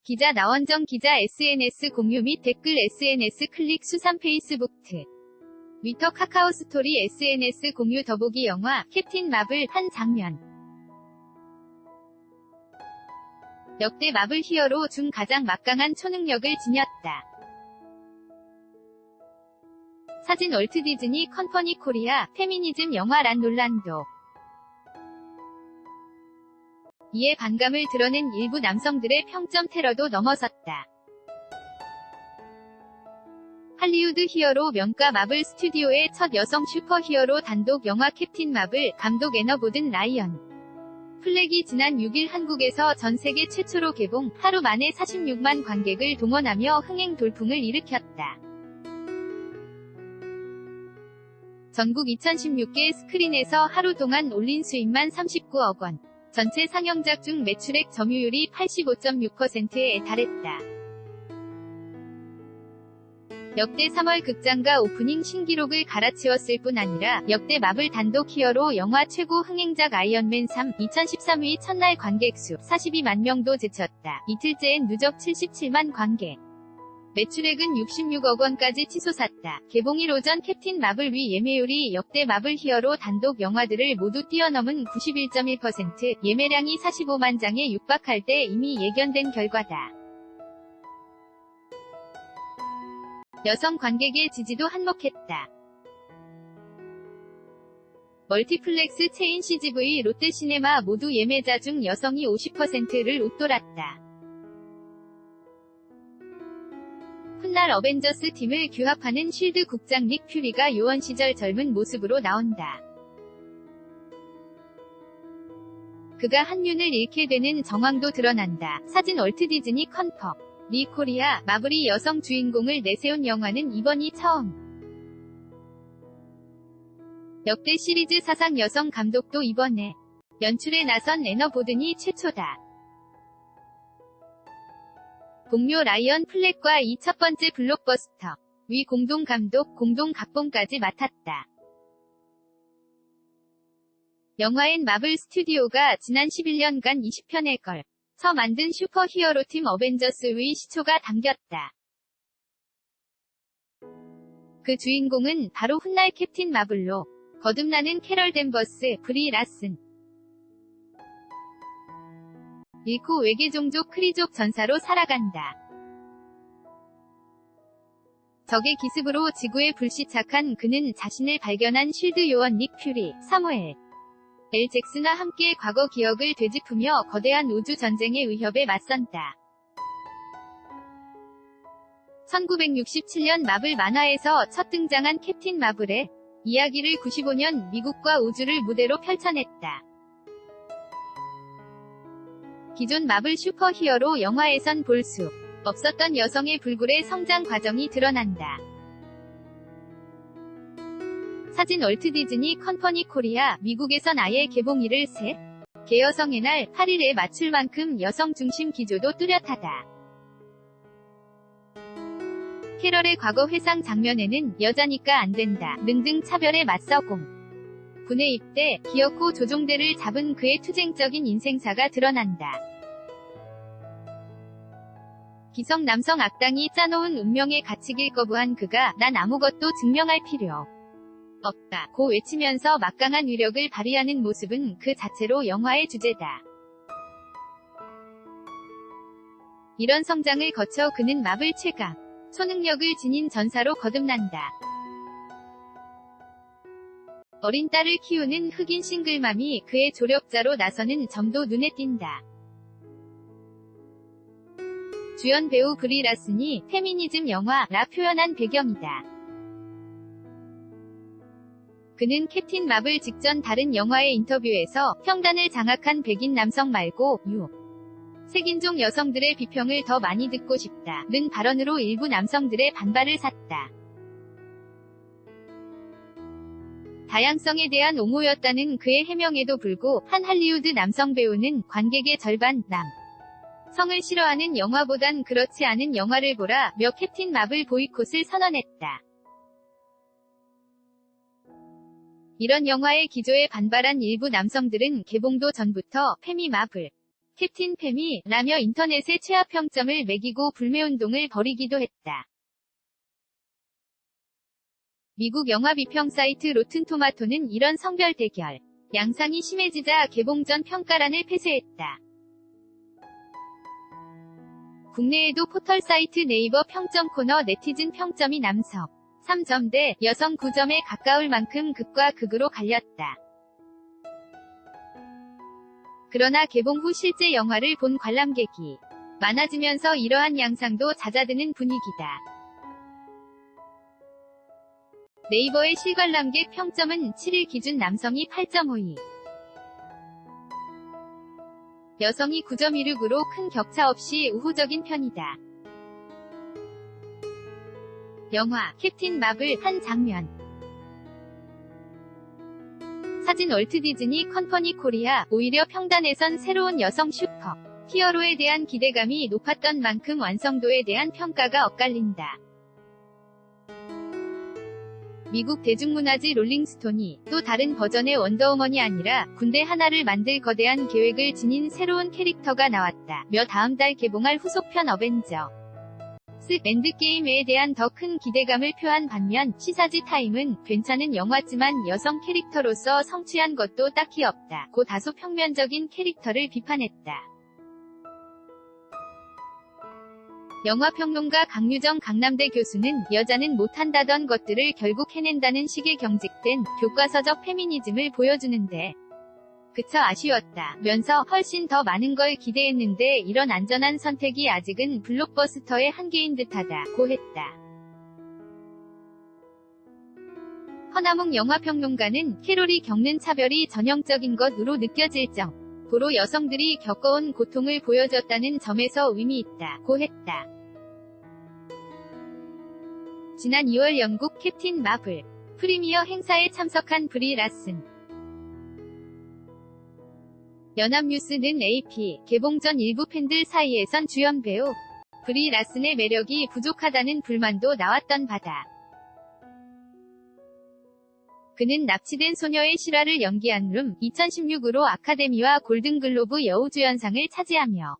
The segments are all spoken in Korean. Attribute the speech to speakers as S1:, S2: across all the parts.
S1: 기자 나원정 기자 SNS 공유 및 댓글 SNS 클릭 수산 페이스북 트위터 카카오 스토리 SNS 공유 더보기 영화 캡틴 마블 한 장면. 역대 마블 히어로 중 가장 막강한 초능력을 지녔다. 사진 월트 디즈니 컴퍼니 코리아 페미니즘 영화 란 논란도. 이에 반감을 드러낸 일부 남성들의 평점 테러도 넘어섰다. 할리우드 히어로 명가 마블 스튜디오의 첫 여성 슈퍼히어로 단독 영화 캡틴 마블, 감독 애너 보든 라이언 플렉이 지난 6일 한국에서 전 세계 최초로 개봉, 하루 만에 46만 관객을 동원하며 흥행 돌풍을 일으켰다. 전국 2016개 스크린에서 하루 동안 올린 수입만 39억 원. 전체 상영작 중 매출액 점유율이 85.6%에 달했다. 역대 3월 극장가 오프닝 신기록을 갈아치웠을 뿐 아니라 역대 마블 단독 히어로 영화 최고 흥행작 아이언맨 3, 2013위 첫날 관객수 42만 명도 제쳤다. 이틀째엔 누적 77만 관객. 매출액은 66억 원까지 치솟았다. 개봉일 오전 캡틴 마블 위 예매율이 역대 마블 히어로 단독 영화들을 모두 뛰어넘은 91.1%, 예매량이 45만 장에 육박할 때 이미 예견된 결과다. 여성 관객의 지지도 한몫했다. 멀티플렉스 체인 CGV 롯데시네마 모두 예매자 중 여성이 50%를 웃돌았다. 훗날 어벤져스 팀을 규합하는 쉴드 국장 닉 퓨리가 요원 시절 젊은 모습으로 나온다. 그가 한윤을 잃게 되는 정황도 드러난다. 사진 월트 디즈니 컨퍼 리 코리아 마블이 여성 주인공을 내세운 영화는 이번이 처음. 역대 시리즈 사상 여성 감독도 이번에 연출에 나선 애너 보든이 최초다. 동료 라이언 플렉과 이 첫 번째 블록버스터 위 공동 감독, 공동 각본까지 맡았다. 영화엔 마블 스튜디오가 지난 11년간 20편에 걸쳐 만든 슈퍼히어로팀 어벤져스의 시초가 담겼다. 그 주인공은 바로 훗날 캡틴 마블로 거듭나는 캐럴 댄버스, 브리 라슨. 잃고 외계 종족 크리족 전사로 살아간다. 적의 기습으로 지구에 불시착한 그는 자신을 발견한 쉴드 요원 닉 퓨리, 사무엘 L. 잭슨과 함께 과거 기억을 되짚으며 거대한 우주 전쟁의 위협에 맞선다. 1967년 마블 만화에서 첫 등장한 캡틴 마블의 이야기를 95년 미국과 우주를 무대로 펼쳐냈다. 기존 마블 슈퍼히어로 영화에선 볼 수 없었던 여성의 불굴의 성장 과정이 드러난다. 사진 월트 디즈니 컴퍼니 코리아 미국에선 아예 개봉일을 세계 여성의 날 8일에 맞출 만큼 여성 중심 기조도 뚜렷하다. 캐럴의 과거 회상 장면에는 여자니까 안 된다 등등 차별에 맞서공 군에 입대, 기어코 조종대를 잡은 그의 투쟁적인 인생사가 드러난다. 기성 남성 악당이 짜놓은 운명의 가치길 거부한 그가 난 아무것도 증명할 필요 없다 고 외치면서 막강한 위력을 발휘하는 모습은 그 자체로 영화의 주제다. 이런 성장을 거쳐 그는 마블 최강 초능력을 지닌 전사로 거듭난다. 어린 딸을 키우는 흑인 싱글맘이 그의 조력자로 나서는 점도 눈에 띈다. 주연 배우 브리 라슨이 페미니즘 영화라 표현한 배경이다. 그는 캡틴 마블 직전 다른 영화의 인터뷰에서 평단을 장악한 백인 남성 말고 색인종 여성들의 비평을 더 많이 듣고 싶다는 발언으로 일부 남성들의 반발을 샀다. 다양성에 대한 옹호였다는 그의 해명에도 불구 한 할리우드 남성 배우는 관객의 절반 성을 싫어하는 영화보단 그렇지 않은 영화를 보라며 캡틴 마블 보이콧을 선언했다. 이런 영화의 기조에 반발한 일부 남성들은 개봉도 전부터 페미 마블 캡틴 팸이 라며 인터넷의 최하평점을 매기고 불매운동을 벌이기도 했다. 미국 영화 비평 사이트 로튼토마토는 이런 성별 대결, 양상이 심해지자 개봉 전 평가란을 폐쇄했다. 국내에도 포털 사이트 네이버 평점 코너 네티즌 평점이 남성 3점대, 여성 9점에 가까울 만큼 극과 극으로 갈렸다. 그러나 개봉 후 실제 영화를 본 관람객이 많아지면서 이러한 양상도 잦아드는 분위기다. 네이버의 실관람객 평점은 7일 기준 남성이 8.52, 여성이 9.16으로 큰 격차 없이 우호적인 편이다. 영화 캡틴 마블 한 장면. 사진 월트 디즈니 컴퍼니 코리아. 오히려 평단에선 새로운 여성 슈퍼 히어로에 대한 기대감이 높았던 만큼 완성도에 대한 평가가 엇갈린다. 미국 대중문화지 롤링스톤이 또 다른 버전의 원더우먼이 아니라 군대 하나를 만들 거대한 계획을 지닌 새로운 캐릭터가 나왔다 며 다음 달 개봉할 후속편 어벤져 스 엔드게임에 대한 더 큰 기대감을 표한 반면 시사지 타임은 괜찮은 영화지만 여성 캐릭터로서 성취한 것도 딱히 없다 고 다소 평면적인 캐릭터를 비판했다. 영화평론가 강유정 강남대 교수는 여자는 못한다던 것들을 결국 해낸다는 식의 경직된 교과서적 페미니즘을 보여주는데 그쳐 아쉬웠다 면서 훨씬 더 많은 걸 기대했는데 이런 안전한 선택이 아직은 블록버스터의 한계인 듯하다 고 했다. 허남웅 영화평론가는 캐롤이 겪는 차별이 전형적인 것으로 느껴질 정도로 여성들이 겪어온 고통을 보여줬다는 점에서 의미 있다 고 했다. 지난 2월 영국 캡틴 마블 프리미어 행사에 참석한 브리 라슨. 연합뉴스는 AP 개봉 전 일부 팬들 사이에선 주연 배우 브리 라슨의 매력이 부족하다는 불만도 나왔던 바다. 그는 납치된 소녀의 실화를 연기한 룸 2016으로 아카데미와 골든글로브 여우주연상을 차지하며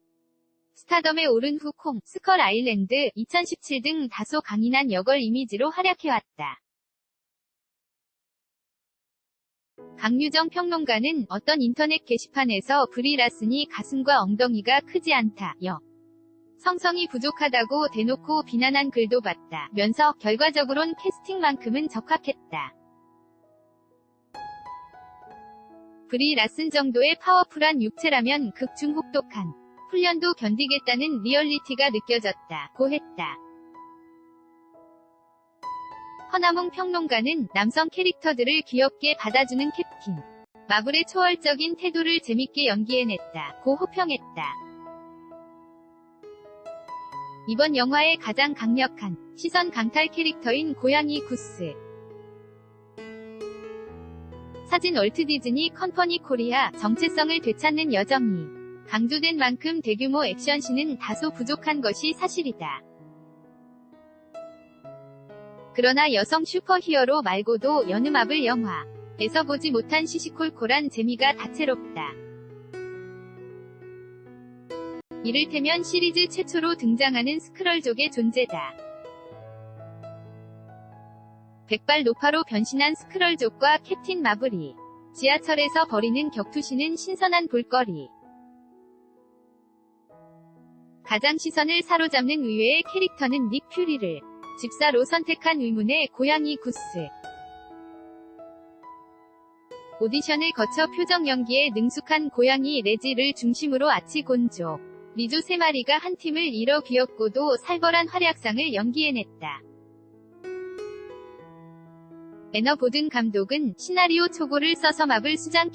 S1: 스타덤에 오른 후 콩, 스컬 아일랜드, 2017 등 다소 강인한 여걸 이미지로 활약해왔다. 강유정 평론가는 어떤 인터넷 게시판에서 브리 라슨이 가슴과 엉덩이가 크지 않다, 성성이 부족하다고 대놓고 비난한 글도 봤다 면서 결과적으론 캐스팅만큼은 적합했다. 브리 라슨 정도의 파워풀한 육체라면 극중 혹독한 훈련도 견디겠다는 리얼리티가 느껴졌다 고 했다. 허남웅 평론가는 남성 캐릭터들을 귀엽게 받아주는 캡틴 마블의 초월적인 태도를 재밌게 연기해냈다 고 호평했다. 이번 영화의 가장 강력한 시선 강탈 캐릭터인 고양이 구스. 사진 월트 디즈니 컴퍼니 코리아. 정체성을 되찾는 여정이 강조된 만큼 대규모 액션씬은 다소 부족한 것이 사실이다. 그러나 여성 슈퍼히어로 말고도 여느 마블 영화에서 보지 못한 시시콜콜한 재미가 다채롭다. 이를테면 시리즈 최초로 등장하는 스크럴족의 존재다. 백발 노파로 변신한 스크럴족과 캡틴 마블이 지하철에서 벌이는 격투신은 신선한 볼거리. 가장 시선을 사로잡는 의외의 캐릭터는 닉 퓨리를 집사로 선택한 의문의 고양이 구스. 오디션을 거쳐 표정 연기에 능숙한 고양이 레지를 중심으로 아치 곤조, 리조 3마리가 한 팀을 이뤄 귀엽고도 살벌한 활약상을 연기해냈다. 애너 보든 감독은 시나리오 초고를 써서 마블 수장